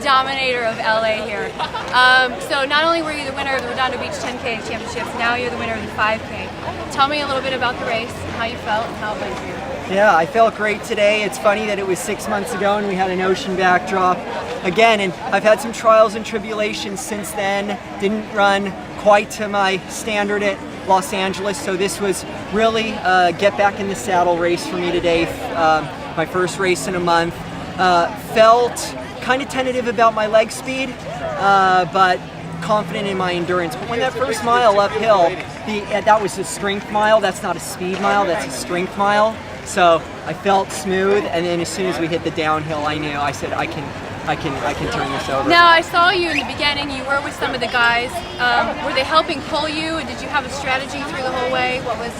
dominator of LA here. So not only were you the winner of the Redondo Beach 10K championships, now you're the winner of the 5K. Tell me a little bit about the race, how you felt, and how it went for you. Yeah, I felt great today. It's funny that it was 6 months ago and we had an ocean backdrop again, and I've had some trials and tribulations since then. Didn't run quite to my standard at Los Angeles, so this was really a get back in the saddle race for me today. My first race in a month. Felt kind of tentative about my leg speed, but confident in my endurance. But when that first mile uphill, that was a strength mile. That's not a speed mile, that's a strength mile. So I felt smooth, and then as soon as we hit the downhill, I knew. I said, I can turn this over. Now, I saw you in the beginning. You were with some of the guys. Were they helping pull you, and did you have a strategy through the whole way? What was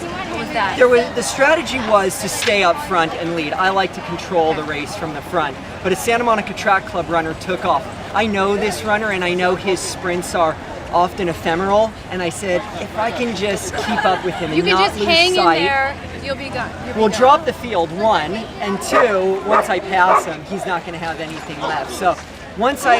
that? The strategy was to stay up front and lead. I like to control the race from the front. But a Santa Monica Track Club runner took off. I know this runner, and I know his sprints are often ephemeral, and I said, if I can just keep up with him and not lose sight. You can just hang in there, you'll be gone. We'll drop the field, one, and two, once I pass him, he's not going to have anything left. So once I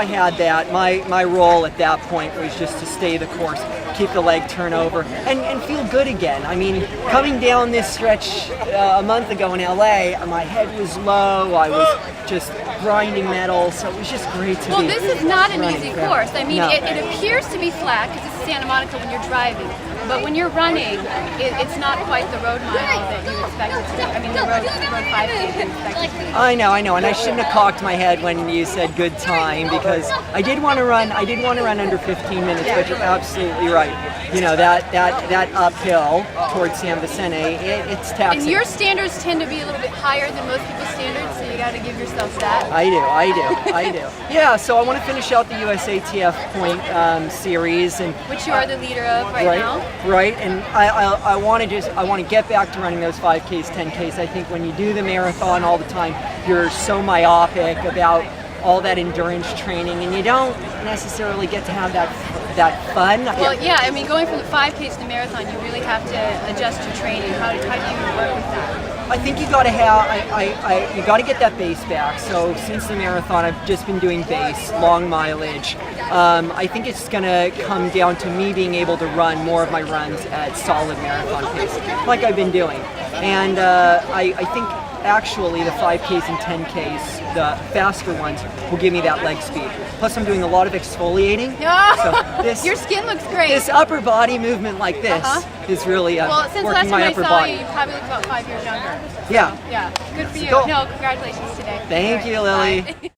had that, my role at that point was just to stay the course, keep the leg turnover, and feel good again. I mean, coming down this stretch a month ago in LA, my head was low, I was just grinding metal, so it was just great to be. Well, this is not an easy course. I mean, no. it appears to be flat because it's Santa Monica when you're driving, but when you're running, it's not quite the road mile that you expect it to be. I mean, the road 5K you expect it to be. I know, and I shouldn't have cocked my head when you said good time, because I did want to run under 15 minutes, but you're absolutely right. You know, that uphill towards San Vicente, it's taxing. And your standards tend to be a little bit higher than most people's standards, so you got to give yourself that. I do. Yeah, so I want to finish out the USATF point series, and which you are the leader of right now. Right, and I want to get back to running those 5Ks, 10Ks. I think when you do the marathon all the time, you're so myopic about all that endurance training, and you don't necessarily get to have that fun. Well, yeah, I mean, going from the 5Ks to the marathon, you really have to adjust your training. How do you work with that? I think you got to you got to get that base back. So since the marathon, I've just been doing base, long mileage. I think it's going to come down to me being able to run more of my runs at solid marathon pace, like I've been doing. And I think actually the 5Ks and 10Ks, the faster ones, will give me that leg speed. Plus I'm doing a lot of exfoliating. So your skin looks great. This upper body movement like this is really well, since working last my time upper I saw body. you probably look about 5 years younger. Yeah. Yeah, good for you. Cool. No, congratulations today. Thank you, Lily. Bye.